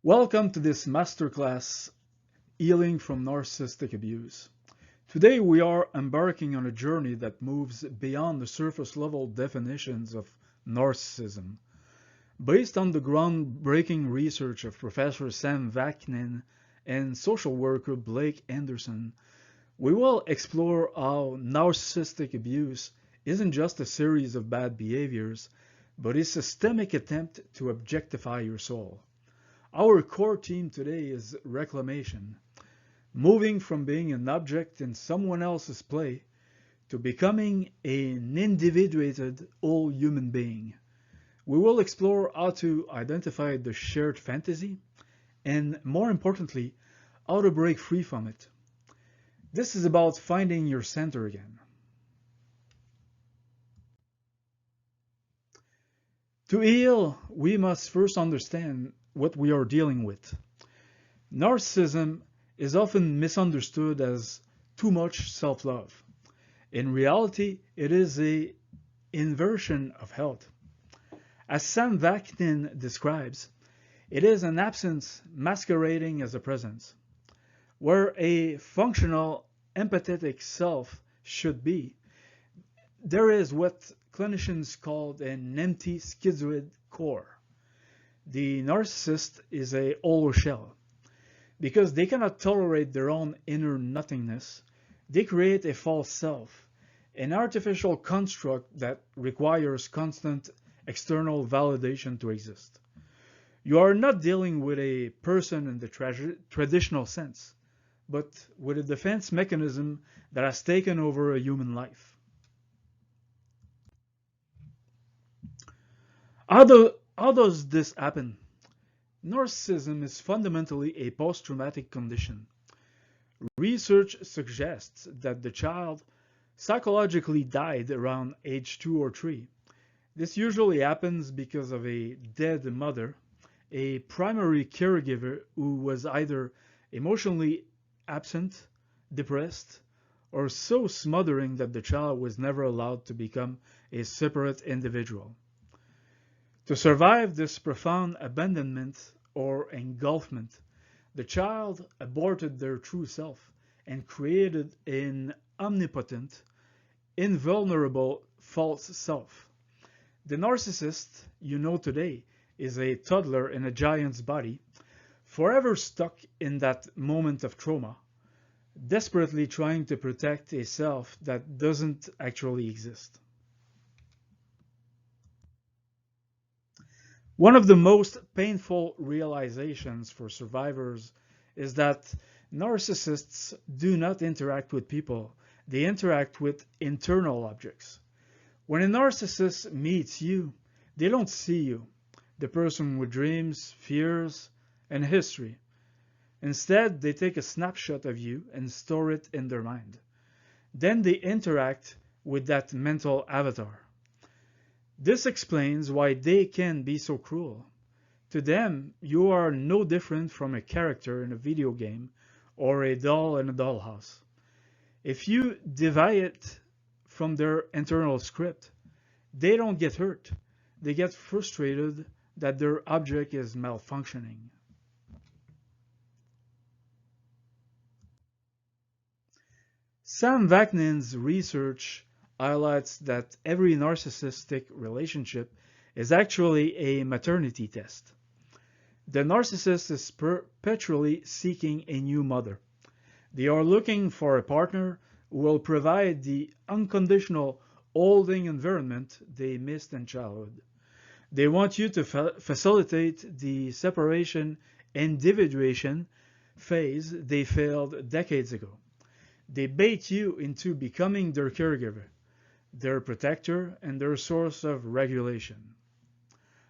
Welcome to this masterclass, Healing from Narcissistic Abuse. Today we are embarking on a journey that moves beyond the surface level definitions of narcissism. Based on the groundbreaking research of Professor Sam Vaknin and social worker Blake Anderson, we will explore how narcissistic abuse isn't just a series of bad behaviors, but a systemic attempt to objectify your soul. Our core theme today is reclamation, moving from being an object in someone else's play to becoming an individuated whole human being. We will explore how to identify the shared fantasy and, more importantly, how to break free from it. This is about finding your center again. To heal, we must first understand what we are dealing with. Narcissism is often misunderstood as too much self-love. In reality, it is an inversion of health. As Sam Vaknin describes, it is an absence masquerading as a presence. Where a functional, empathetic self should be, there is what clinicians call an empty schizoid core. The narcissist is a hollow shell. Because they cannot tolerate their own inner nothingness, they create a false self, an artificial construct that requires constant external validation to exist. You are not dealing with a person in the traditional sense, but with a defense mechanism that has taken over a human life. How does this happen? Narcissism is fundamentally a post-traumatic condition. Research suggests that the child psychologically died around age 2 or 3. This usually happens because of a dead mother, a primary caregiver who was either emotionally absent, depressed, or so smothering that the child was never allowed to become a separate individual. To survive this profound abandonment or engulfment, the child aborted their true self and created an omnipotent, invulnerable false self. The narcissist you know today is a toddler in a giant's body, forever stuck in that moment of trauma, desperately trying to protect a self that doesn't actually exist. One of the most painful realizations for survivors is that narcissists do not interact with people, they interact with internal objects. When a narcissist meets you, they don't see you, the person with dreams, fears, and history. Instead, they take a snapshot of you and store it in their mind. Then they interact with that mental avatar. This explains why they can be so cruel. To them, you are no different from a character in a video game or a doll in a dollhouse. If you deviate from their internal script, they don't get hurt. They get frustrated that their object is malfunctioning. Sam Vaknin's research highlights that every narcissistic relationship is actually a maternity test. The narcissist is perpetually seeking a new mother. They are looking for a partner who will provide the unconditional holding environment they missed in childhood. They want you to facilitate the separation individuation phase they failed decades ago. They bait you into becoming their caregiver, their protector, and their source of regulation.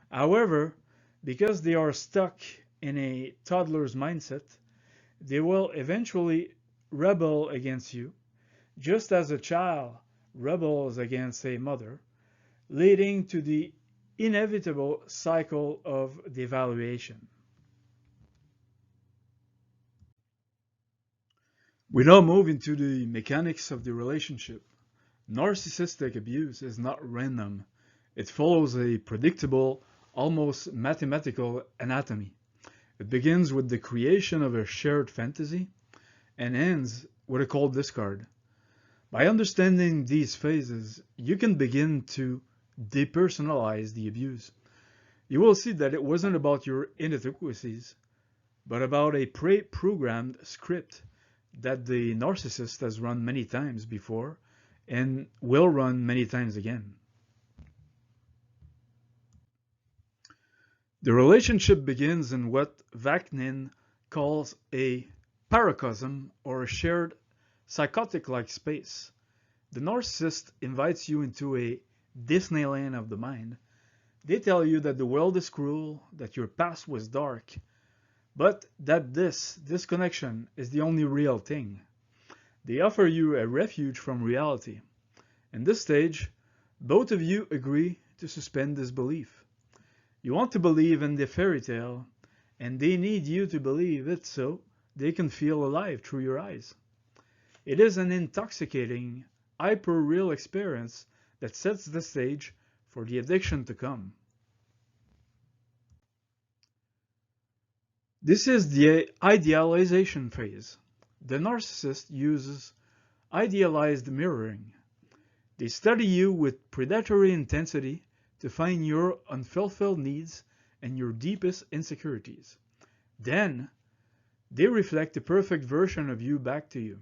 However, because they are stuck in a toddler's mindset, they will eventually rebel against you, just as a child rebels against a mother, leading to the inevitable cycle of devaluation. We now move into the mechanics of the relationship. Narcissistic abuse is not random. It follows a predictable, almost mathematical anatomy. It begins with the creation of a shared fantasy and ends with a cold discard. By understanding these phases, you can begin to depersonalize the abuse. You will see that it wasn't about your inadequacies, but about a pre-programmed script that the narcissist has run many times before and will run many times again. The relationship begins in what Vaknin calls a paracosm, or a shared psychotic-like space. The narcissist invites you into a Disneyland of the mind. They tell you that the world is cruel, that your past was dark, but that this connection is the only real thing. They offer you a refuge from reality. In this stage, both of you agree to suspend disbelief. You want to believe in the fairy tale, and they need you to believe it so they can feel alive through your eyes. It is an intoxicating, hyper-real experience that sets the stage for the addiction to come. This is the idealization phase. The narcissist uses idealized mirroring. They study you with predatory intensity to find your unfulfilled needs and your deepest insecurities. Then, they reflect a perfect version of you back to you.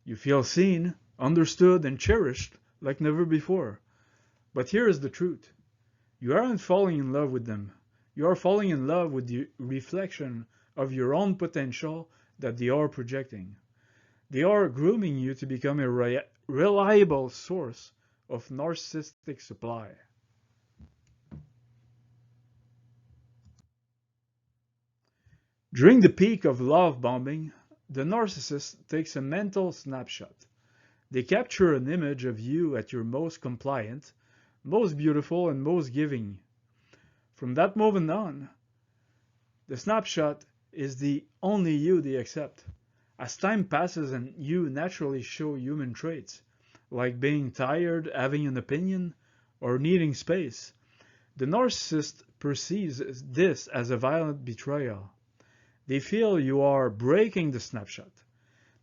You feel seen, understood, and cherished like never before. But here is the truth. You aren't falling in love with them. You are falling in love with the reflection of your own potential that they are projecting. They are grooming you to become a reliable source of narcissistic supply. During the peak of love bombing, the narcissist takes a mental snapshot. They capture an image of you at your most compliant, most beautiful, and most giving. From that moment on, the snapshot is the only you they accept. As time passes and you naturally show human traits, like being tired, having an opinion, or needing space, the narcissist perceives this as a violent betrayal. They feel you are breaking the snapshot.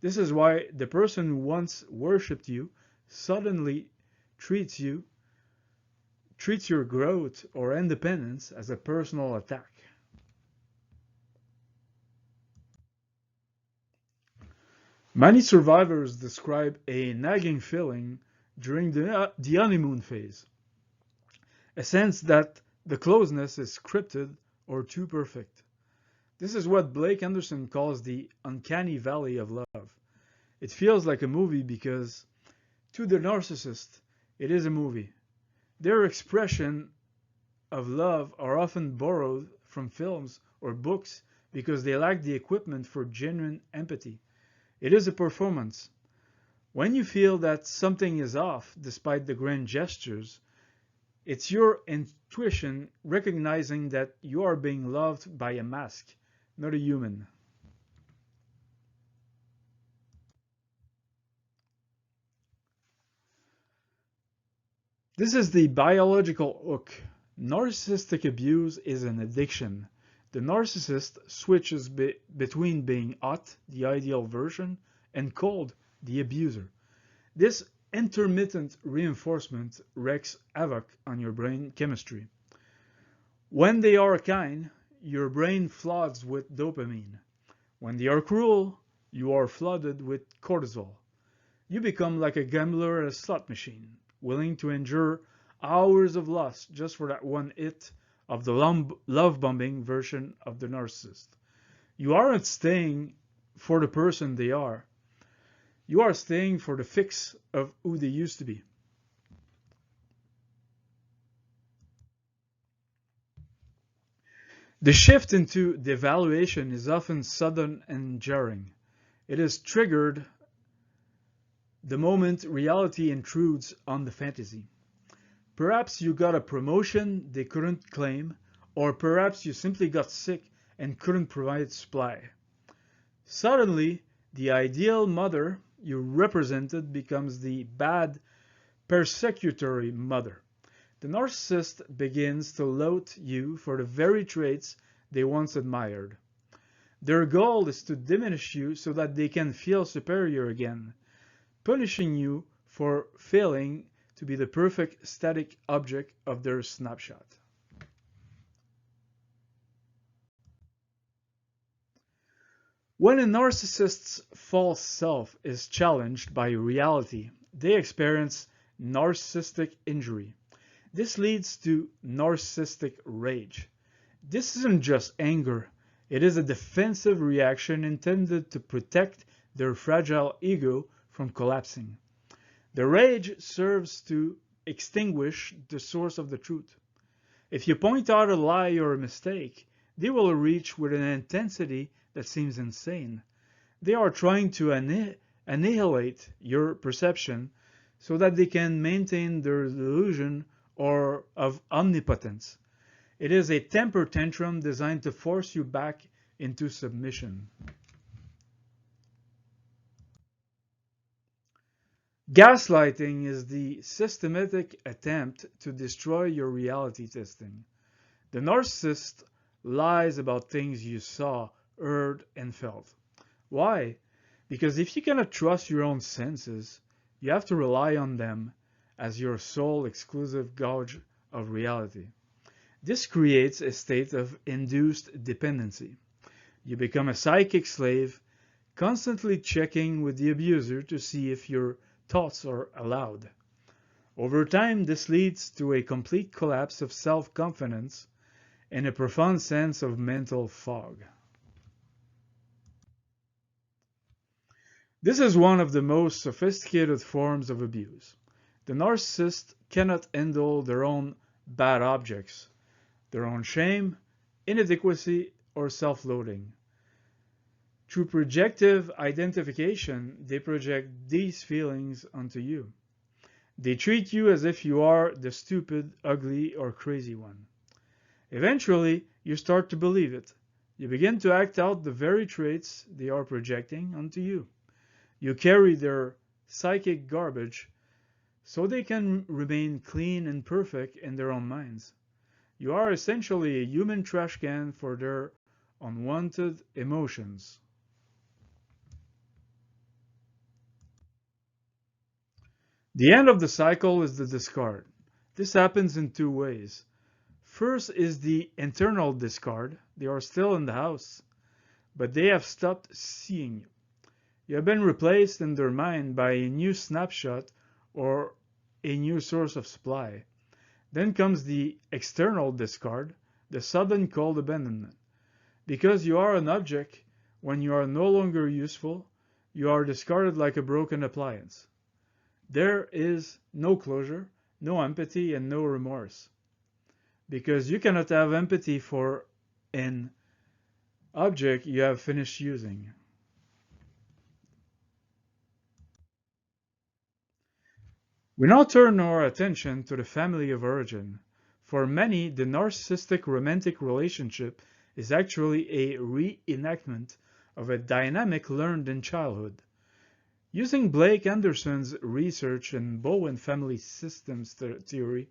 This is why the person who once worshipped you suddenly treats your growth or independence as a personal attack. Many survivors describe a nagging feeling during the honeymoon phase, a sense that the closeness is scripted or too perfect. This is what Blake Anderson calls the uncanny valley of love. It feels like a movie because, to the narcissist, it is a movie. Their expression of love are often borrowed from films or books because they lack the equipment for genuine empathy. It is a performance. When you feel that something is off despite the grand gestures, it's your intuition recognizing that you are being loved by a mask, not a human. This is the biological hook. Narcissistic abuse is an addiction. The narcissist switches between being hot, the ideal version, and cold, the abuser. This intermittent reinforcement wreaks havoc on your brain chemistry. When they are kind, your brain floods with dopamine. When they are cruel, you are flooded with cortisol. You become like a gambler at a slot machine, willing to endure hours of loss just for that one hit of the love-bombing version of the narcissist. You aren't staying for the person they are. You are staying for the fix of who they used to be. The shift into devaluation is often sudden and jarring. It is triggered the moment reality intrudes on the fantasy. Perhaps you got a promotion they couldn't claim, or perhaps you simply got sick and couldn't provide supply. Suddenly, the ideal mother you represented becomes the bad, persecutory mother. The narcissist begins to loathe you for the very traits they once admired. Their goal is to diminish you so that they can feel superior again, punishing you for failing to be the perfect static object of their snapshot. When a narcissist's false self is challenged by reality, they experience narcissistic injury. This leads to narcissistic rage. This isn't just anger, it is a defensive reaction intended to protect their fragile ego from collapsing. The rage serves to extinguish the source of the truth. If you point out a lie or a mistake, they will reach with an intensity that seems insane. They are trying to annihilate your perception so that they can maintain their delusion of omnipotence. It is a temper tantrum designed to force you back into submission. Gaslighting is the systematic attempt to destroy your reality testing. The narcissist lies about things you saw, heard, and felt. Why? Because if you cannot trust your own senses, you have to rely on them as your sole exclusive gauge of reality. This creates a state of induced dependency. You become a psychic slave, constantly checking with the abuser to see if your thoughts are allowed. Over time, this leads to a complete collapse of self-confidence and a profound sense of mental fog. This is one of the most sophisticated forms of abuse. The narcissist cannot handle their own bad objects, their own shame, inadequacy, or self-loathing. Through projective identification, they project these feelings onto you. They treat you as if you are the stupid, ugly, or crazy one. Eventually, you start to believe it. You begin to act out the very traits they are projecting onto you. You carry their psychic garbage so they can remain clean and perfect in their own minds. You are essentially a human trash can for their unwanted emotions. The end of the cycle is the discard. This happens in two ways. First is the internal discard. They are still in the house, but they have stopped seeing you. You have been replaced in their mind by a new snapshot or a new source of supply. Then comes the external discard, the sudden cold abandonment. Because you are an object, when you are no longer useful, you are discarded like a broken appliance. There is no closure, no empathy, and no remorse. Because you cannot have empathy for an object you have finished using. We now turn our attention to the family of origin. For many, the narcissistic romantic relationship is actually a reenactment of a dynamic learned in childhood. Using Blake Anderson's research in Bowen family systems theory,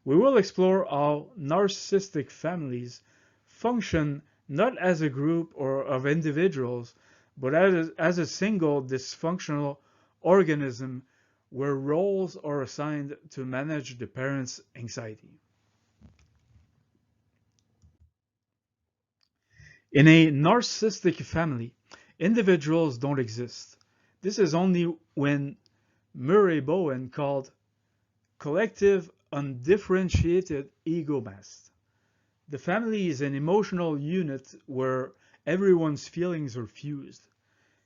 we will explore how narcissistic families function not as a group or of individuals, but as a single dysfunctional organism where roles are assigned to manage the parent's anxiety. In a narcissistic family, individuals don't exist. This is only when Murray Bowen called collective undifferentiated ego mass. The family is an emotional unit where everyone's feelings are fused.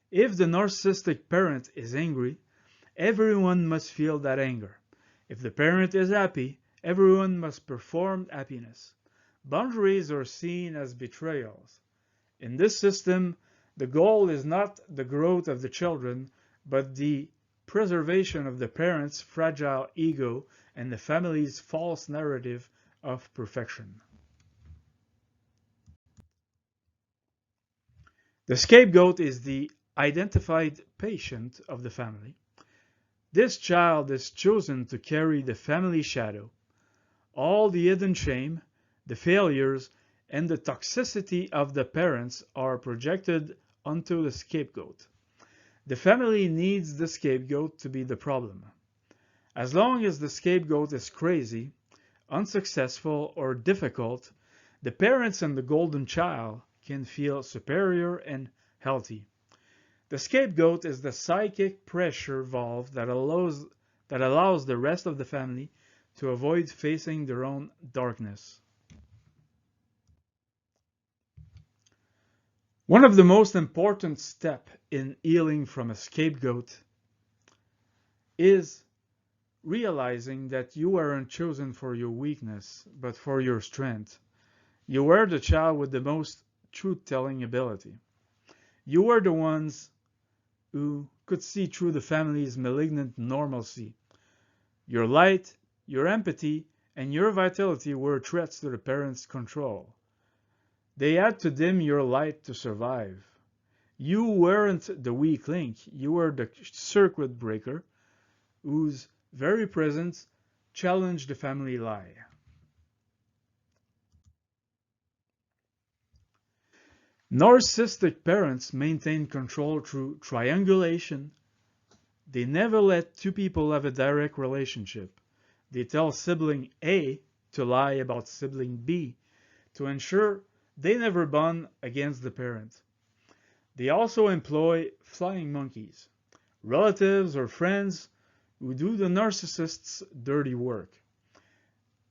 If the narcissistic parent is angry, everyone must feel that anger. If the parent is happy, everyone must perform happiness. Boundaries are seen as betrayals. In this system, the goal is not the growth of the children, but the preservation of the parent's fragile ego and the family's false narrative of perfection. The scapegoat is the identified patient of the family. This child is chosen to carry the family shadow. All the hidden shame, the failures, and the toxicity of the parents are projected onto the scapegoat. The family needs the scapegoat to be the problem. As long as the scapegoat is crazy, unsuccessful, or difficult, the parents and the golden child can feel superior and healthy. The scapegoat is the psychic pressure valve that allows the rest of the family to avoid facing their own darkness. One of the most important steps in healing from a scapegoat is realizing that you weren't chosen for your weakness, but for your strength. You were the child with the most truth-telling ability. You were the ones who could see through the family's malignant normalcy. Your light, your empathy, and your vitality were threats to the parents' control. They had to dim your light to survive. You weren't the weak link, you were the circuit breaker whose very presence challenged the family lie. Narcissistic parents maintain control through triangulation. They never let two people have a direct relationship. They tell sibling A to lie about sibling B to ensure they never bond against the parent. They also employ flying monkeys, relatives or friends who do the narcissist's dirty work.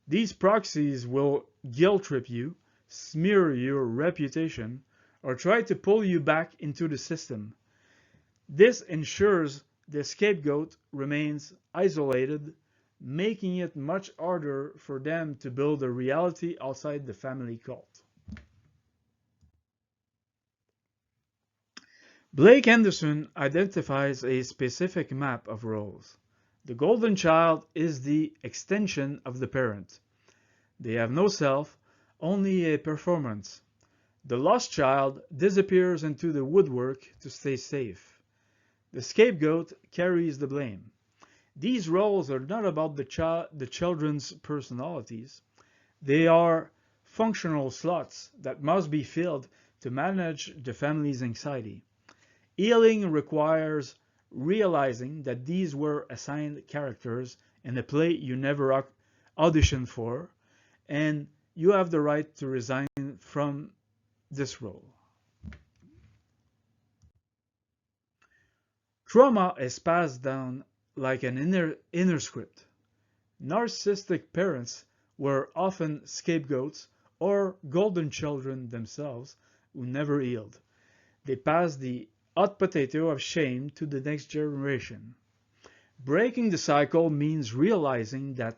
These proxies will guilt trip you, smear your reputation, or try to pull you back into the system. This ensures the scapegoat remains isolated, making it much harder for them to build a reality outside the family cult. Blake Anderson identifies a specific map of roles. The golden child is the extension of the parent. They have no self, only a performance. The lost child disappears into the woodwork to stay safe. The scapegoat carries the blame. These roles are not about the children's personalities. They are functional slots that must be filled to manage the family's anxiety. Healing requires realizing that these were assigned characters in a play you never auditioned for, and you have the right to resign from this role. Trauma is passed down like an inner script. Narcissistic parents were often scapegoats or golden children themselves who never healed. They passed the hot potato of shame to the next generation. Breaking the cycle means realizing that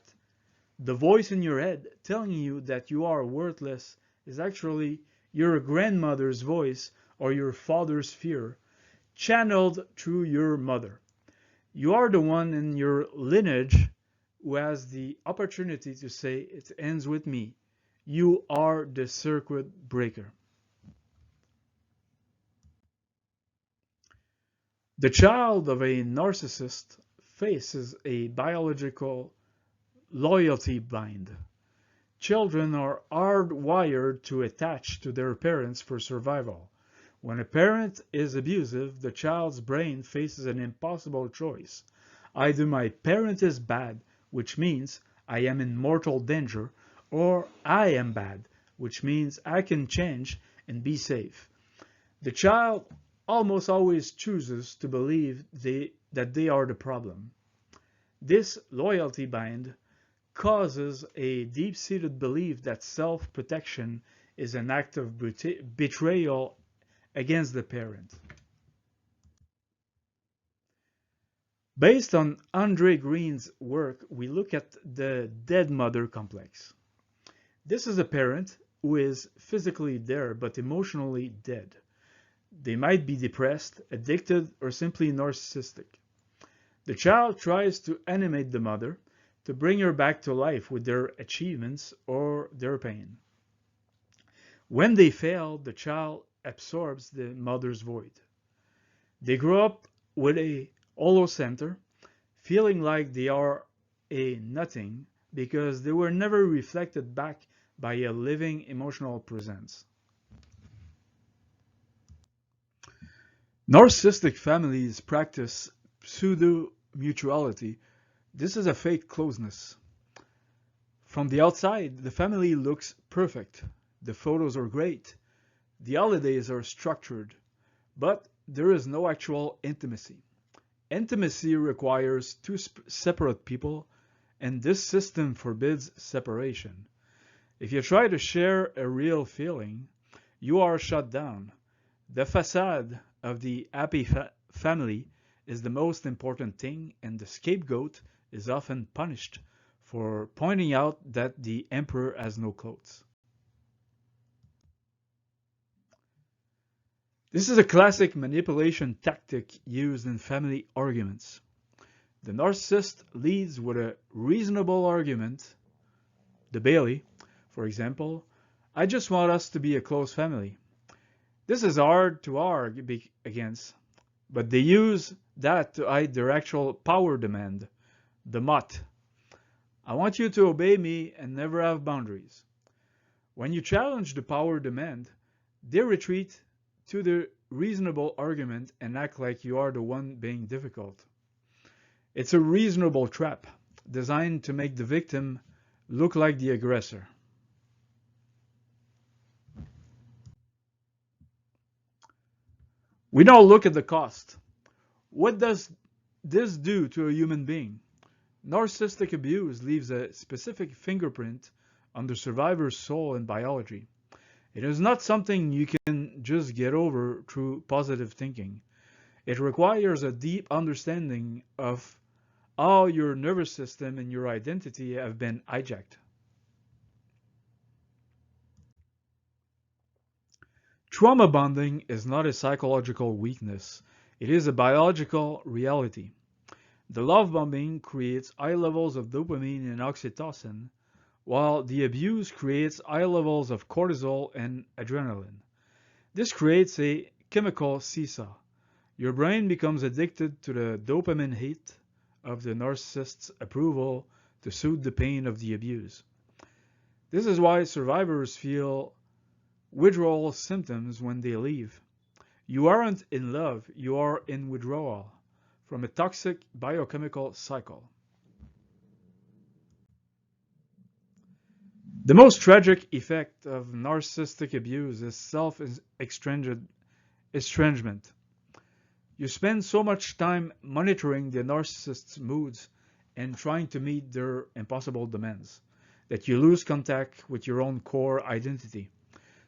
the voice in your head telling you that you are worthless is actually your grandmother's voice or your father's fear, channeled through your mother. You are the one in your lineage who has the opportunity to say, "It ends with me." You are the circuit breaker. The child of a narcissist faces a biological loyalty bind. Children are hardwired to attach to their parents for survival. When a parent is abusive, the child's brain faces an impossible choice. Either my parent is bad, which means I am in mortal danger, or I am bad, which means I can change and be safe. The child almost always chooses to believe that they are the problem. This loyalty bind causes a deep-seated belief that self-protection is an act of betrayal against the parent. Based on Andre Green's work, we look at the dead mother complex. This is a parent who is physically there but emotionally dead. They might be depressed, addicted, or simply narcissistic. The child tries to animate the mother, to bring her back to life with their achievements or their pain. When they fail, the child absorbs the mother's void. They grow up with a hollow center, feeling like they are a nothing because they were never reflected back by a living emotional presence. Narcissistic families practice pseudo-mutuality. This is a fake closeness. From the outside, the family looks perfect. The photos are great. The holidays are structured. But there is no actual intimacy. Intimacy requires two separate people, and this system forbids separation. If you try to share a real feeling, you are shut down. The facade of the happy family is the most important thing, and the scapegoat is often punished for pointing out that the emperor has no clothes. This is a classic manipulation tactic used in family arguments. The narcissist leads with a reasonable argument. The Bailey, for example, I just want us to be a close family. This is hard to argue against, but they use that to hide their actual power demand, the mutt. I want you to obey me and never have boundaries. When you challenge the power demand, they retreat to the reasonable argument and act like you are the one being difficult. It's a reasonable trap designed to make the victim look like the aggressor. We now look at the cost. What does this do to a human being? Narcissistic abuse leaves a specific fingerprint on the survivor's soul and biology. It is not something you can just get over through positive thinking. It requires a deep understanding of how your nervous system and your identity have been hijacked. Trauma bonding is not a psychological weakness. It is a biological reality. The love bombing creates high levels of dopamine and oxytocin, while the abuse creates high levels of cortisol and adrenaline. This creates a chemical seesaw. Your brain becomes addicted to the dopamine hit of the narcissist's approval to soothe the pain of the abuse. This is why survivors feel withdrawal symptoms when they leave. You aren't in love, you are in withdrawal from a toxic biochemical cycle. The most tragic effect of narcissistic abuse is self-estrangement. You spend so much time monitoring the narcissist's moods and trying to meet their impossible demands that you lose contact with your own core identity.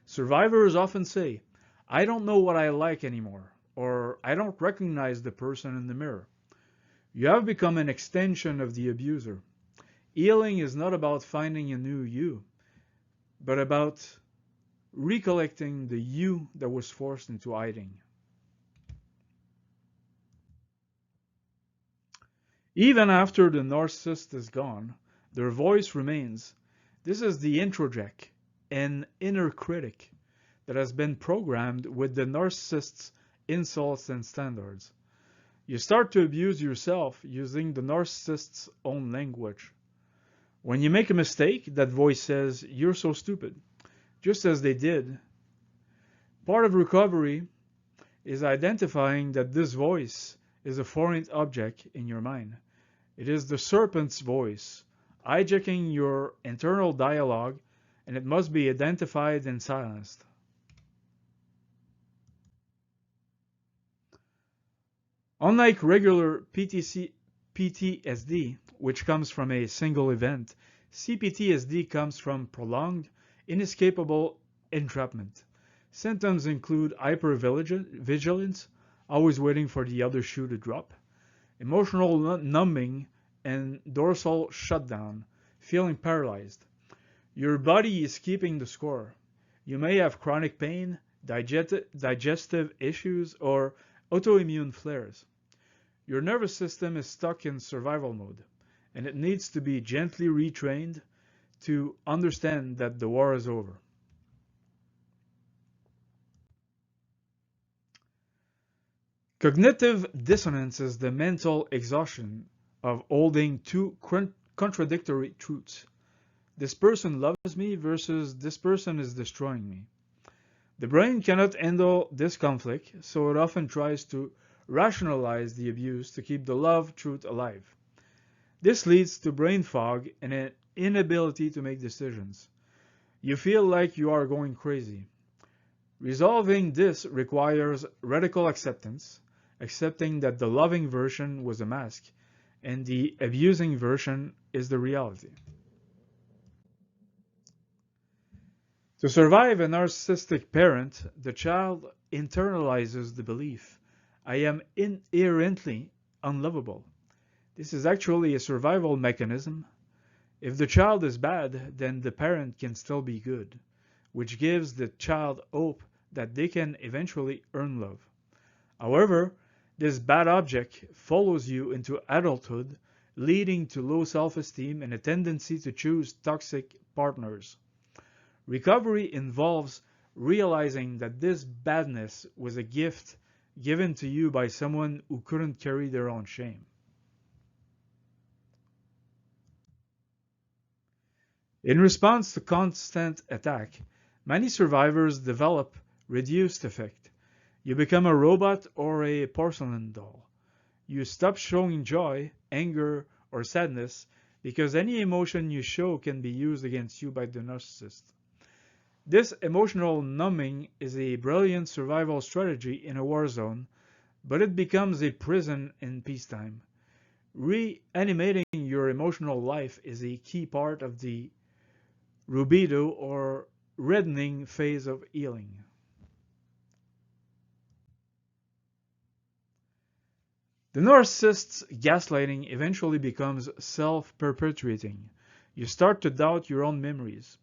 Survivors often say, I don't know what I like anymore, or I don't recognize the person in the mirror. You have become an extension of the abuser. Healing is not about finding a new you, but about recollecting the you that was forced into hiding. Even after the narcissist is gone, their voice remains. This is the introject, an inner critic that has been programmed with the narcissist's insults and standards. You start to abuse yourself using the narcissist's own language. When you make a mistake, that voice says, you're so stupid, just as they did. Part of recovery is identifying that this voice is a foreign object in your mind. It is the serpent's voice, hijacking your internal dialogue, and it must be identified and silenced. Unlike regular PTSD, which comes from a single event, CPTSD comes from prolonged, inescapable entrapment. Symptoms include hypervigilance, always waiting for the other shoe to drop, emotional numbing, and dorsal shutdown, feeling paralyzed. Your body is keeping the score. You may have chronic pain, digestive issues, or autoimmune flares. Your nervous system is stuck in survival mode, and it needs to be gently retrained to understand that the war is over. Cognitive dissonance is the mental exhaustion of holding two contradictory truths. this person loves me versus this person is destroying me. The brain cannot handle this conflict, so it often tries to rationalize the abuse to keep the love truth alive. This leads to brain fog and an inability to make decisions. You feel like you are going crazy. Resolving this requires radical acceptance, accepting that the loving version was a mask and the abusing version is the reality. To survive a narcissistic parent, the child internalizes the belief, I am inherently unlovable. This is actually a survival mechanism. If the child is bad, then the parent can still be good, which gives the child hope that they can eventually earn love. However, this bad object follows you into adulthood, leading to low self-esteem and a tendency to choose toxic partners. Recovery involves realizing that this badness was a gift given to you by someone who couldn't carry their own shame. In response to constant attack, many survivors develop reduced affect. You become a robot or a porcelain doll. You stop showing joy, anger, or sadness because any emotion you show can be used against you by the narcissist. This emotional numbing is a brilliant survival strategy in a war zone, but it becomes a prison in peacetime. Reanimating your emotional life is a key part of the rubido or reddening phase of healing. The narcissist's gaslighting eventually becomes self-perpetuating. You start to doubt your own memories.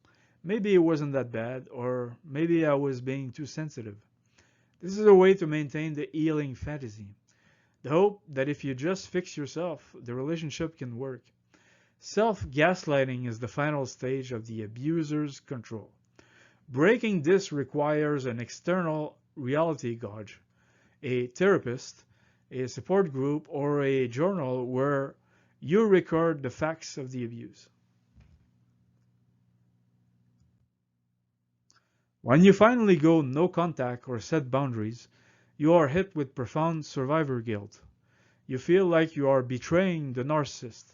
Maybe it wasn't that bad, or maybe I was being too sensitive. This is a way to maintain the healing fantasy. The hope that if you just fix yourself, the relationship can work. Self-gaslighting is the final stage of the abuser's control. Breaking this requires an external reality gauge, a therapist, a support group, or a journal where you record the facts of the abuse. When you finally go no contact or set boundaries, you are hit with profound survivor guilt. You feel like you are betraying the narcissist.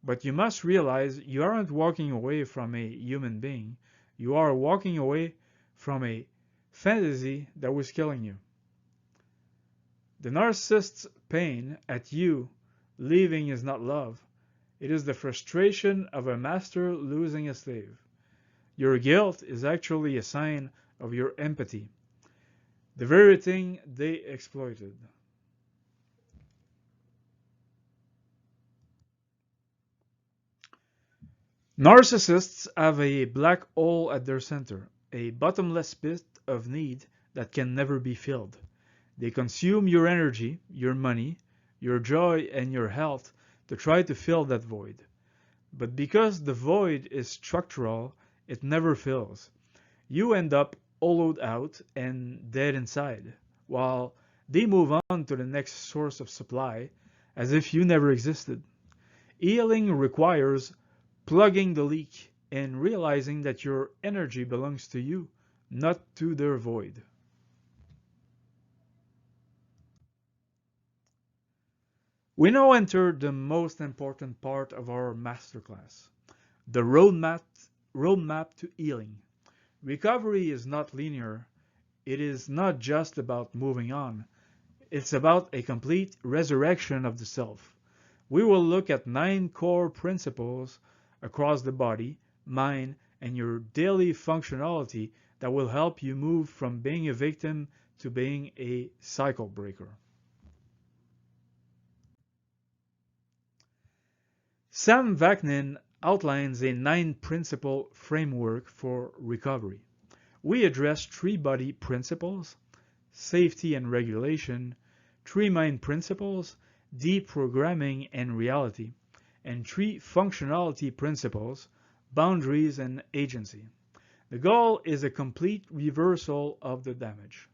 But you must realize you aren't walking away from a human being. You are walking away from a fantasy that was killing you. The narcissist's pain at you leaving is not love. It is the frustration of a master losing a slave. Your guilt is actually a sign of your empathy, the very thing they exploited. Narcissists have a black hole at their center, a bottomless pit of need that can never be filled. They consume your energy, your money, your joy, and your health to try to fill that void. But because the void is structural, it never fills. You end up hollowed out and dead inside, while they move on to the next source of supply as if you never existed. Healing requires plugging the leak and realizing that your energy belongs to you, not to their void. We now enter the most important part of our masterclass, the roadmap to healing. Recovery is not linear. It is not just about moving on. It's about a complete resurrection of the self. We will look at 9 core principles across the body, mind, and your daily functionality that will help you move from being a victim to being a cycle breaker. Sam Vaknin outlines a 9-principle framework for recovery. We address 3 body principles, safety and regulation, 3 mind principles, deprogramming and reality, and 3 functionality principles, boundaries and agency. The goal is a complete reversal of the damage.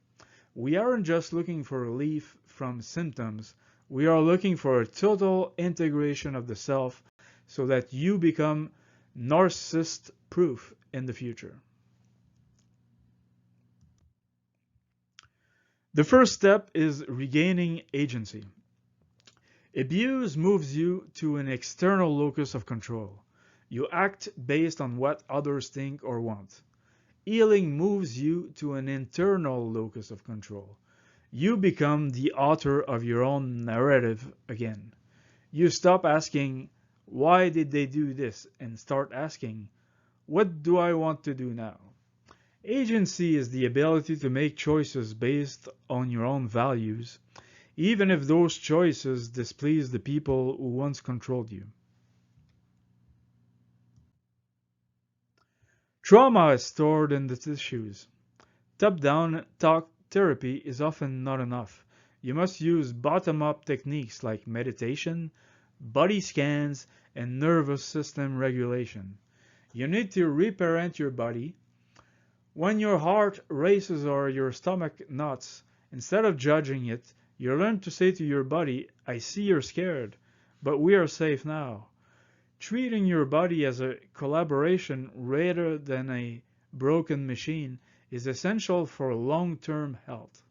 We aren't just looking for relief from symptoms, we are looking for a total integration of the self so that you become narcissist-proof in the future. The first step is regaining agency. Abuse moves you to an external locus of control. You act based on what others think or want. Healing moves you to an internal locus of control. You become the author of your own narrative again. You stop asking, why did they do this? And start asking, what do I want to do now? Agency is the ability to make choices based on your own values, even if those choices displease the people who once controlled you. Trauma is stored in the tissues. Top-down talk therapy is often not enough. You must use bottom-up techniques like meditation, body scans, and nervous system regulation. You need to reparent your body. When your heart races or your stomach knots, instead of judging it, you learn to say to your body, I see you're scared, but we are safe now. Treating your body as a collaboration rather than a broken machine is essential for long-term health.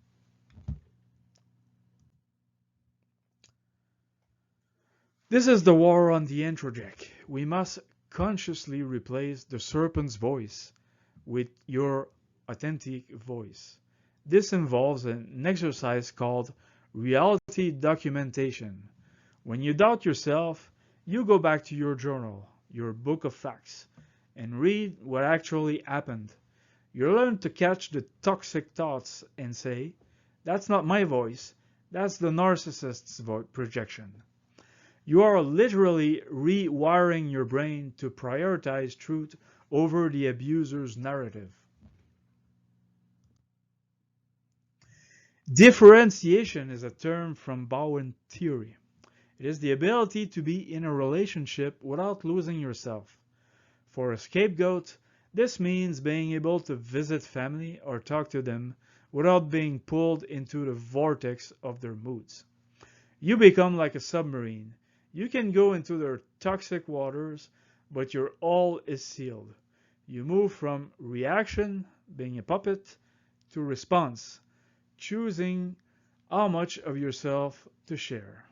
This is the war on the introject. We must consciously replace the serpent's voice with your authentic voice. This involves an exercise called reality documentation. When you doubt yourself, you go back to your journal, your book of facts, and read what actually happened. You learn to catch the toxic thoughts and say, that's not my voice, that's the narcissist's projection. You are literally rewiring your brain to prioritize truth over the abuser's narrative. Differentiation is a term from Bowen theory. It is the ability to be in a relationship without losing yourself. For a scapegoat, this means being able to visit family or talk to them without being pulled into the vortex of their moods. You become like a submarine. You can go into their toxic waters, but your hull is sealed. You move from reaction, being a puppet, to response, choosing how much of yourself to share.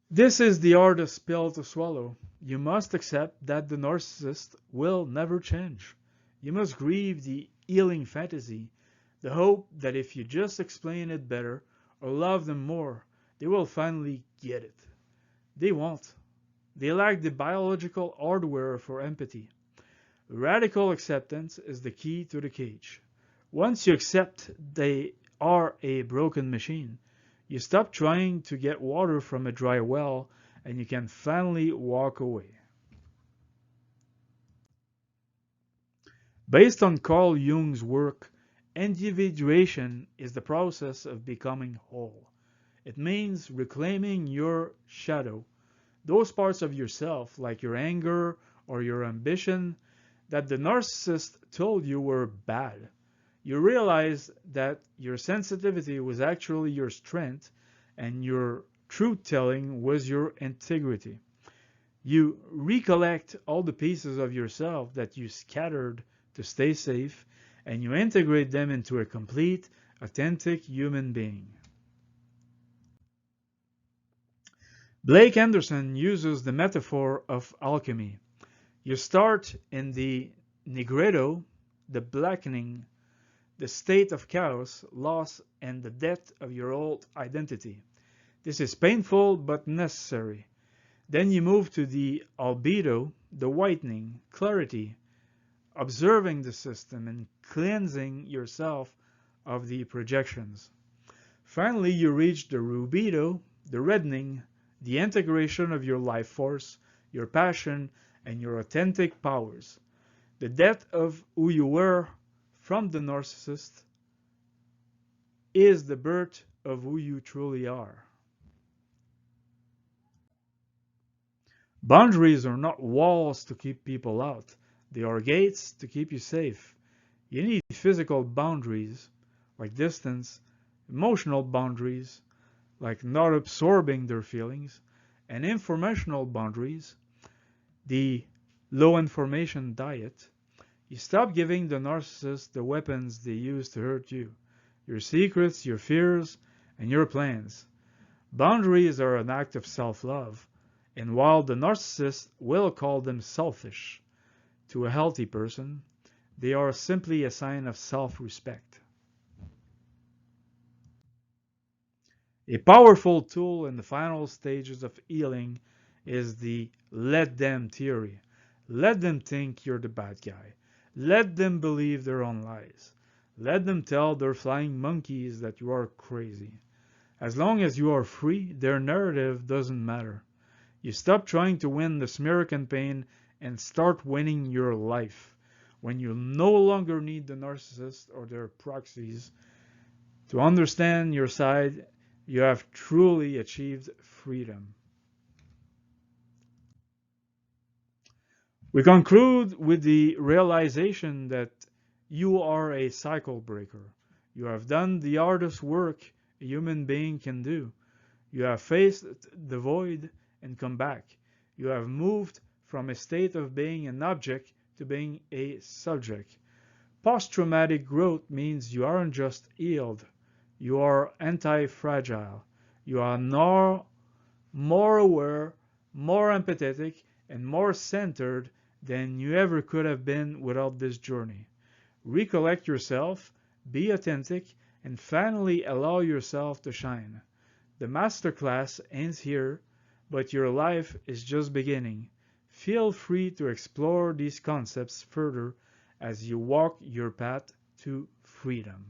This is the hardest pill to swallow. You must accept that the narcissist will never change. You must grieve the healing fantasy, the hope that if you just explain it better or love them more, they will finally get it. They won't. They lack the biological hardware for empathy. Radical acceptance is the key to the cage. Once you accept they are a broken machine, you stop trying to get water from a dry well and you can finally walk away. Based on Carl Jung's work, individuation is the process of becoming whole. It means reclaiming your shadow, those parts of yourself like your anger or your ambition that the narcissist told you were bad. You realize that your sensitivity was actually your strength and your truth-telling was your integrity. You recollect all the pieces of yourself that you scattered to stay safe and you integrate them into a complete, authentic human being. Blake Anderson uses the metaphor of alchemy. You start in the nigredo, the blackening, the state of chaos, loss, and the death of your old identity. This is painful but necessary. Then you move to the albedo, the whitening, clarity, observing the system and cleansing yourself of the projections. Finally, you reach the rubedo, the reddening, the integration of your life force, your passion, and your authentic powers. The death of who you were from the narcissist is the birth of who you truly are. Boundaries are not walls to keep people out. They are gates to keep you safe. You need physical boundaries, like distance, emotional boundaries, like not absorbing their feelings, and informational boundaries, the low information diet, you stop giving the narcissist the weapons they use to hurt you, your secrets, your fears, and your plans. Boundaries are an act of self-love, and while the narcissist will call them selfish, to a healthy person, they are simply a sign of self-respect. A powerful tool in the final stages of healing is the let them theory. Let them think you're the bad guy. Let them believe their own lies. Let them tell their flying monkeys that you are crazy. As long as you are free, their narrative doesn't matter. You stop trying to win the smear campaign and start winning your life. When you no longer need the narcissist or their proxies to understand your side, you have truly achieved freedom. We conclude with the realization that you are a cycle breaker. You have done the hardest work a human being can do. You have faced the void and come back. You have moved from a state of being an object to being a subject. Post-traumatic growth means you aren't just healed. You are anti-fragile. You are more aware, more empathetic, and more centered than you ever could have been without this journey. Recollect yourself, be authentic, and finally allow yourself to shine. The masterclass ends here, but your life is just beginning. Feel free to explore these concepts further as you walk your path to freedom.